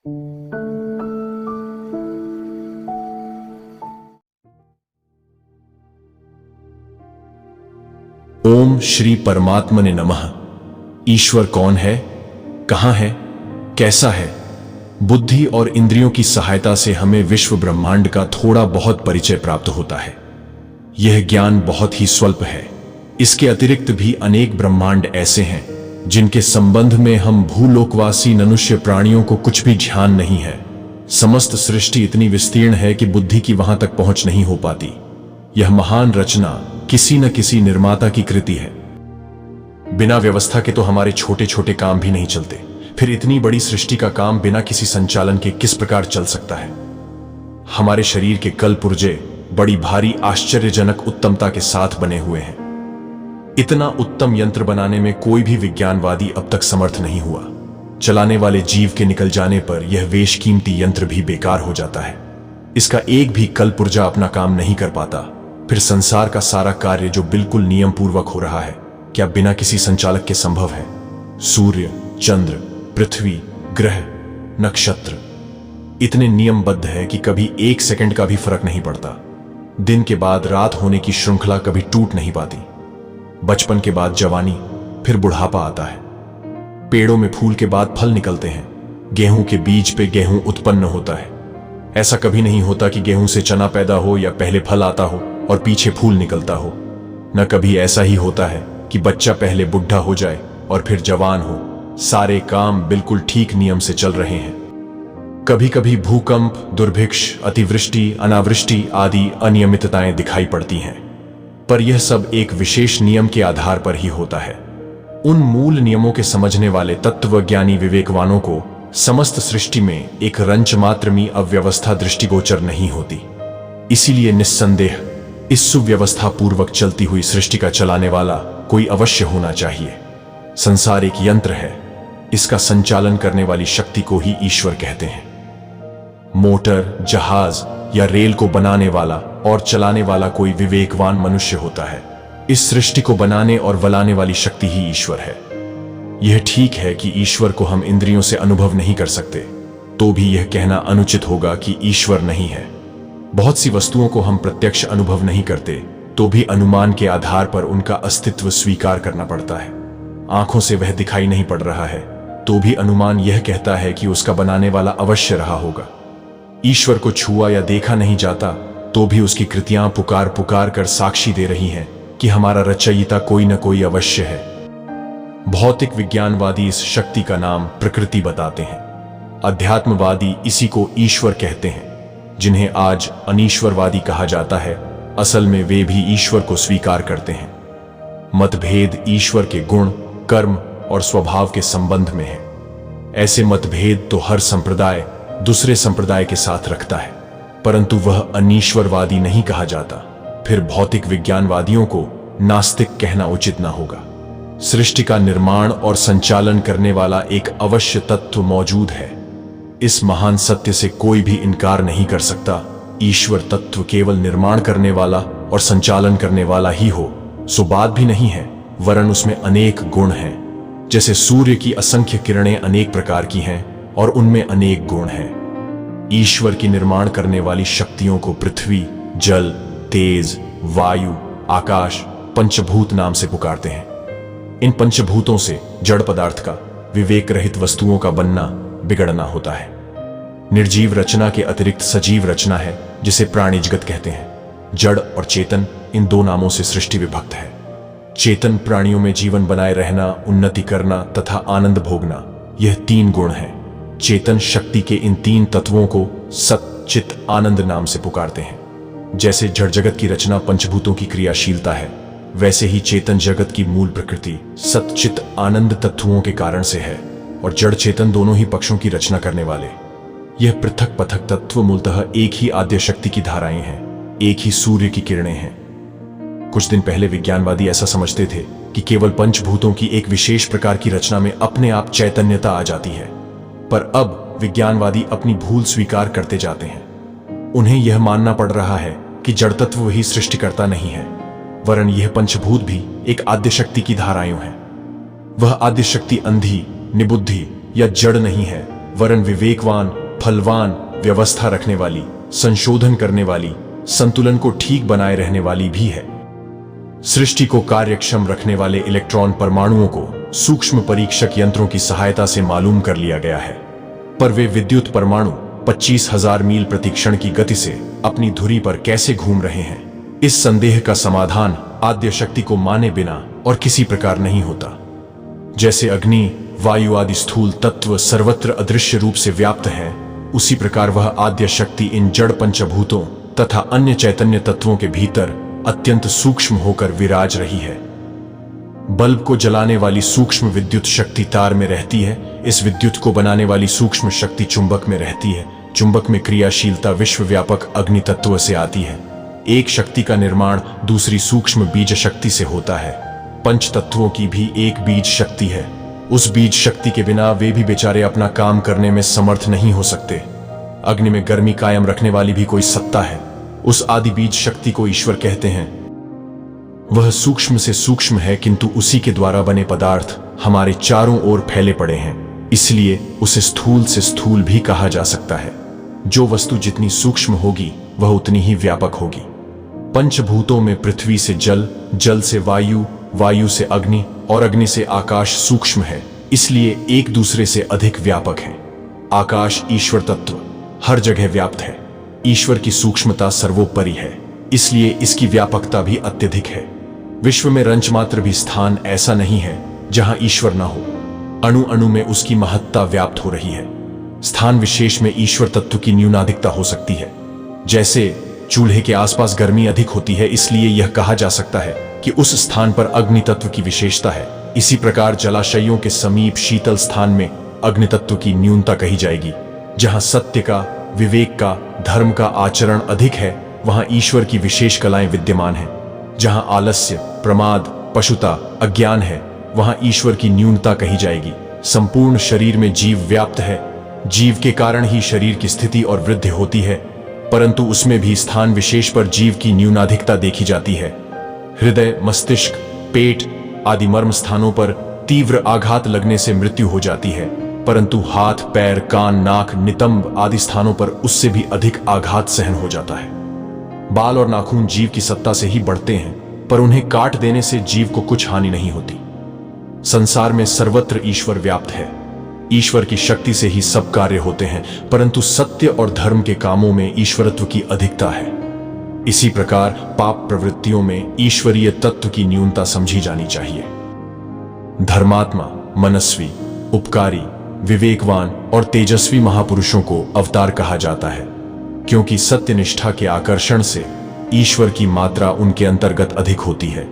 ओम श्री परमात्मने नमः। ईश्वर कौन है, कहां है, कैसा है? बुद्धि और इंद्रियों की सहायता से हमें विश्व ब्रह्मांड का थोड़ा बहुत परिचय प्राप्त होता है। यह ज्ञान बहुत ही स्वल्प है। इसके अतिरिक्त भी अनेक ब्रह्मांड ऐसे हैं जिनके संबंध में हम भूलोकवासी मनुष्य प्राणियों को कुछ भी ध्यान नहीं है। समस्त सृष्टि इतनी विस्तीर्ण है कि बुद्धि की वहां तक पहुंच नहीं हो पाती। यह महान रचना किसी न किसी निर्माता की कृति है। बिना व्यवस्था के तो हमारे छोटे छोटे काम भी नहीं चलते, फिर इतनी बड़ी सृष्टि का काम बिना किसी संचालन के किस प्रकार चल सकता है? हमारे शरीर के कल पुर्जे बड़ी भारी आश्चर्यजनक उत्तमता के साथ बने हुए हैं। इतना उत्तम यंत्र बनाने में कोई भी विज्ञानवादी अब तक समर्थ नहीं हुआ। चलाने वाले जीव के निकल जाने पर यह बेशकीमती यंत्र भी बेकार हो जाता है। इसका एक भी कल पुर्जा अपना काम नहीं कर पाता। फिर संसार का सारा कार्य जो बिल्कुल नियम पूर्वक हो रहा है, क्या बिना किसी संचालक के संभव है? सूर्य, चंद्र, पृथ्वी, ग्रह, नक्षत्र इतने नियमबद्ध है कि कभी एक सेकंड का भी फर्क नहीं पड़ता। दिन के बाद रात होने की श्रृंखला कभी टूट नहीं पाती। बचपन के बाद जवानी, फिर बुढ़ापा आता है। पेड़ों में फूल के बाद फल निकलते हैं। गेहूं के बीज पे गेहूं उत्पन्न होता है। ऐसा कभी नहीं होता कि गेहूं से चना पैदा हो या पहले फल आता हो और पीछे फूल निकलता हो। न कभी ऐसा ही होता है कि बच्चा पहले बुढ़ा हो जाए और फिर जवान हो। सारे काम बिल्कुल ठीक नियम से चल रहे हैं। कभी कभी भूकंप, दुर्भिक्ष, अतिवृष्टि, अनावृष्टि आदि अनियमितताएं दिखाई पड़ती हैं, पर यह सब एक विशेष नियम के आधार पर ही होता है। उन मूल नियमों के समझने वाले तत्वज्ञानी विवेकवानों को समस्त सृष्टि में एक रंच मात्र में अव्यवस्था दृष्टिगोचर नहीं होती। इसीलिए निस्संदेह इस सुव्यवस्था पूर्वक चलती हुई सृष्टि का चलाने वाला कोई अवश्य होना चाहिए। संसार एक यंत्र है, इसका संचालन करने वाली शक्ति को ही ईश्वर कहते हैं। मोटर, जहाज या रेल को बनाने वाला और चलाने वाला कोई विवेकवान मनुष्य होता है। इस सृष्टि को बनाने और वलाने वाली शक्ति ही ईश्वर है। यह ठीक है कि ईश्वर को हम इंद्रियों से अनुभव नहीं कर सकते, तो भी यह कहना अनुचित होगा कि ईश्वर नहीं है। बहुत सी वस्तुओं को हम प्रत्यक्ष अनुभव नहीं करते, तो भी अनुमान के आधार पर उनका अस्तित्व स्वीकार करना पड़ता है। आंखों से वह दिखाई नहीं पड़ रहा है, तो भी अनुमान यह कहता है कि उसका बनाने वाला अवश्य रहा होगा। ईश्वर को छुआ या देखा नहीं जाता, तो भी उसकी कृतियां पुकार पुकार कर साक्षी दे रही हैं कि हमारा रचयिता कोई न कोई अवश्य है। भौतिक विज्ञानवादी इस शक्ति का नाम प्रकृति बताते हैं। अध्यात्मवादी इसी को ईश्वर कहते हैं। जिन्हें आज अनीश्वरवादी कहा जाता है, असल में वे भी ईश्वर को स्वीकार करते हैं। मतभेद ईश्वर के गुण, कर्म और स्वभाव के संबंध में है। ऐसे मतभेद तो हर संप्रदाय दूसरे संप्रदाय के साथ रखता है, परंतु वह अनीश्वरवादी नहीं कहा जाता। फिर भौतिक विज्ञानवादियों को नास्तिक कहना उचित ना होगा। सृष्टि का निर्माण और संचालन करने वाला एक अवश्य तत्व मौजूद है। इस महान सत्य से कोई भी इनकार नहीं कर सकता। ईश्वर तत्व केवल निर्माण करने वाला और संचालन करने वाला ही हो, सो बात भी नहीं है, वरन उसमें अनेक गुण हैं। जैसे सूर्य की असंख्य किरणें अनेक प्रकार की हैं और उनमें अनेक गुण हैं। ईश्वर की निर्माण करने वाली शक्तियों को पृथ्वी, जल, तेज, वायु, आकाश, पंचभूत नाम से पुकारते हैं। इन पंचभूतों से जड़ पदार्थ का, विवेक रहित वस्तुओं का बनना बिगड़ना होता है। निर्जीव रचना के अतिरिक्त सजीव रचना है, जिसे प्राणी जगत कहते हैं। जड़ और चेतन, इन दो नामों से सृष्टि विभक्त है। चेतन प्राणियों में जीवन बनाए रहना, उन्नति करना तथा आनंद भोगना, यह तीन गुण हैं। चेतन शक्ति के इन तीन तत्वों को सत, चित, आनंद नाम से पुकारते हैं। जैसे जड़ जगत की रचना पंचभूतों की क्रियाशीलता है, वैसे ही चेतन जगत की मूल प्रकृति सत, चित, आनंद तत्वों के कारण से है, और जड़ चेतन दोनों ही पक्षों की रचना करने वाले यह पृथक पृथक तत्व मूलतः एक ही आद्य शक्ति की धाराएं हैं, एक ही सूर्य की किरणें हैं। कुछ दिन पहले विज्ञानवादी ऐसा समझते थे कि केवल पंचभूतों की एक विशेष प्रकार की रचना में अपने आप चैतन्यता आ जाती है, पर अब विज्ञानवादी अपनी भूल स्वीकार करते जाते हैं। उन्हें यह मानना पड़ रहा है कि जड़ तत्व ही सृष्टिकर्ता नहीं है, वरन यह पंचभूत भी एक आद्य शक्ति की धाराएं हैं। वह आद्य शक्ति अंधी, निबुद्धि या जड़ नहीं है, वरन विवेकवान, फलवान, व्यवस्था रखने वाली, संशोधन करने वाली, संतुलन को ठीक बनाए रहने वाली भी है। सृष्टि को कार्यक्षम रखने वाले इलेक्ट्रॉन परमाणुओं को सूक्ष्म परीक्षक यंत्रों की सहायता से मालूम कर लिया गया है, पर वे विद्युत परमाणु 25,000 मील प्रति क्षण की गति से अपनी धुरी पर कैसे घूम रहे हैं, इस संदेह का समाधान आद्य शक्ति को माने बिना और किसी प्रकार नहीं होता। जैसे अग्नि, वायु आदि स्थूल तत्व सर्वत्र अदृश्य रूप से व्याप्त हैं, उसी प्रकार वह आद्य शक्ति इन जड़ पंचभूतों तथा अन्य चैतन्य तत्वों के भीतर अत्यंत सूक्ष्म होकर विराज रही है। बल्ब को जलाने वाली सूक्ष्म विद्युत शक्ति तार में रहती है। इस विद्युत को बनाने वाली सूक्ष्म शक्ति चुंबक में रहती है। चुंबक में क्रियाशीलता विश्वव्यापक अग्नि तत्व से आती है। एक शक्ति का निर्माण दूसरी सूक्ष्म बीज शक्ति से होता है। पंच तत्वों की भी एक बीज शक्ति है। उस बीज शक्ति के बिना वे भी बेचारे अपना काम करने में समर्थ नहीं हो सकते। अग्नि में गर्मी कायम रखने वाली भी कोई सत्ता है। उस आदि बीज शक्ति को ईश्वर कहते हैं। वह सूक्ष्म से सूक्ष्म है, किंतु उसी के द्वारा बने पदार्थ हमारे चारों ओर फैले पड़े हैं, इसलिए उसे स्थूल से स्थूल भी कहा जा सकता है। जो वस्तु जितनी सूक्ष्म होगी वह उतनी ही व्यापक होगी। पंचभूतों में पृथ्वी से जल, जल से वायु, वायु से अग्नि और अग्नि से आकाश सूक्ष्म है, इसलिए एक दूसरे से अधिक व्यापक है। आकाश ईश्वर तत्व हर जगह व्याप्त है। ईश्वर की सूक्ष्मता सर्वोपरि है, इसलिए इसकी व्यापकता भी अत्यधिक है। विश्व में रंच मात्र भी स्थान ऐसा नहीं है जहां ईश्वर न हो। अणु अणु में उसकी महत्ता व्याप्त हो रही है। स्थान विशेष में ईश्वर तत्व की न्यूनाधिकता हो सकती है। जैसे चूल्हे के आसपास गर्मी अधिक होती है, इसलिए यह कहा जा सकता है कि उस स्थान पर अग्नि तत्व की विशेषता है। इसी प्रकार जलाशयों के समीप शीतल स्थान में अग्नि तत्व की न्यूनता कही जाएगी। जहां सत्य का, विवेक का, धर्म का आचरण अधिक है, वहां ईश्वर की विशेष कलाएं विद्यमान हैं। जहां आलस्य, प्रमाद, पशुता, अज्ञान है, वहां ईश्वर की न्यूनता कही जाएगी। संपूर्ण शरीर में जीव व्याप्त है। जीव के कारण ही शरीर की स्थिति और वृद्धि होती है, परंतु उसमें भी स्थान विशेष पर जीव की न्यूनाधिकता देखी जाती है। हृदय, मस्तिष्क, पेट आदि मर्म स्थानों पर तीव्र आघात लगने से मृत्यु हो जाती है, परंतु हाथ, पैर, कान, नाक, नितंब आदि स्थानों पर उससे भी अधिक आघात सहन हो जाता है। बाल और नाखून जीव की सत्ता से ही बढ़ते हैं, पर उन्हें काट देने से जीव को कुछ हानि नहीं होती। संसार में सर्वत्र ईश्वर व्याप्त है। ईश्वर की शक्ति से ही सब कार्य होते हैं, परंतु सत्य और धर्म के कामों में ईश्वरत्व की अधिकता है। इसी प्रकार पाप प्रवृत्तियों में ईश्वरीय तत्व की न्यूनता समझी जानी चाहिए। धर्मात्मा, मनस्वी, उपकारी, विवेकवान और तेजस्वी महापुरुषों को अवतार कहा जाता है, क्योंकि सत्यनिष्ठा के आकर्षण से ईश्वर की मात्रा उनके अंतर्गत अधिक होती है।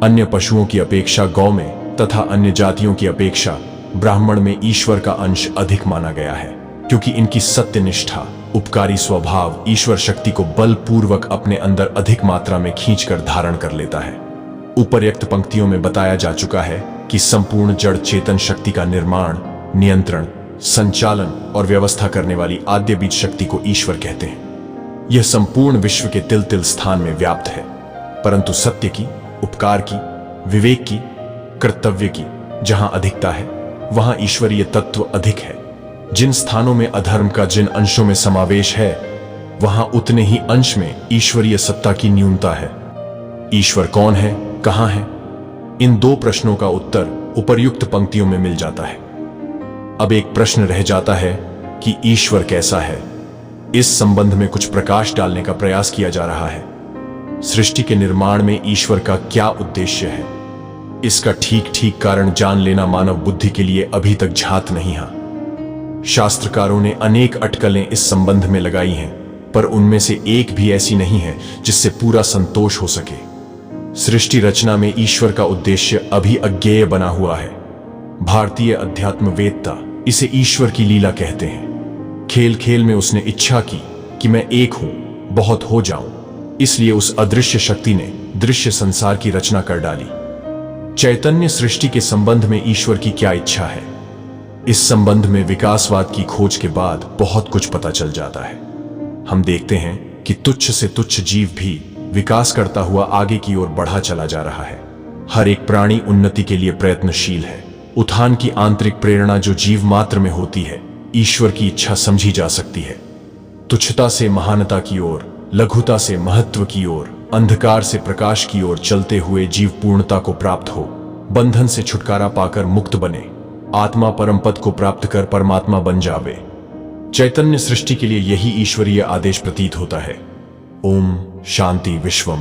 अन्य पशुओं की अपेक्षा गौ में तथा अन्य जातियों की अपेक्षा ब्राह्मण में ईश्वर का अंश अधिक माना गया है, क्योंकि इनकी सत्यनिष्ठा, उपकारी स्वभाव ईश्वर शक्ति को बलपूर्वक अपने अंदर अधिक मात्रा में खींचकर धारण कर लेता है। उपर्युक्त पंक्तियों में बताया जा चुका है कि संपूर्ण जड़ चेतन शक्ति का निर्माण, नियंत्रण, संचालन और व्यवस्था करने वाली आद्य बीज शक्ति को ईश्वर कहते हैं। यह संपूर्ण विश्व के तिल तिल स्थान में व्याप्त है, परंतु सत्य की, उपकार की, विवेक की, कर्तव्य की जहां अधिकता है, वहां ईश्वरीय तत्व अधिक है। जिन स्थानों में अधर्म का जिन अंशों में समावेश है, वहां उतने ही अंश में ईश्वरीय सत्ता की न्यूनता है। ईश्वर कौन है, कहां है? इन दो प्रश्नों का उत्तर उपर्युक्त पंक्तियों में मिल जाता है। अब एक प्रश्न रह जाता है कि ईश्वर कैसा है। इस संबंध में कुछ प्रकाश डालने का प्रयास किया जा रहा है। सृष्टि के निर्माण में ईश्वर का क्या उद्देश्य है, इसका ठीक ठीक कारण जान लेना मानव बुद्धि के लिए अभी तक झात नहीं है। शास्त्रकारों ने अनेक अटकलें इस संबंध में लगाई हैं, पर उनमें से एक भी ऐसी नहीं है जिससे पूरा संतोष हो सके। सृष्टि रचना में ईश्वर का उद्देश्य अभी अज्ञेय बना हुआ है। भारतीय अध्यात्मवेत्ता इसे ईश्वर की लीला कहते हैं। खेल खेल में उसने इच्छा की कि मैं एक हूं, बहुत हो जाऊं, इसलिए उस अदृश्य शक्ति ने दृश्य संसार की रचना कर डाली। चैतन्य सृष्टि के संबंध में ईश्वर की क्या इच्छा है, इस संबंध में विकासवाद की खोज के बाद बहुत कुछ पता चल जाता है। हम देखते हैं कि तुच्छ से तुच्छ जीव भी विकास करता हुआ आगे की ओर बढ़ा चला जा रहा है। हर एक प्राणी उन्नति के लिए प्रयत्नशील है। उत्थान की आंतरिक प्रेरणा जो जीव मात्र में होती है, ईश्वर की इच्छा समझी जा सकती है। तुच्छता से महानता की ओर, लघुता से महत्व की ओर, अंधकार से प्रकाश की ओर चलते हुए जीव पूर्णता को प्राप्त हो, बंधन से छुटकारा पाकर मुक्त बने, आत्मा परम पद को प्राप्त कर परमात्मा बन जावे। चैतन्य सृष्टि के लिए यही ईश्वरीय आदेश प्रतीत होता है। ओम शांति विश्वम।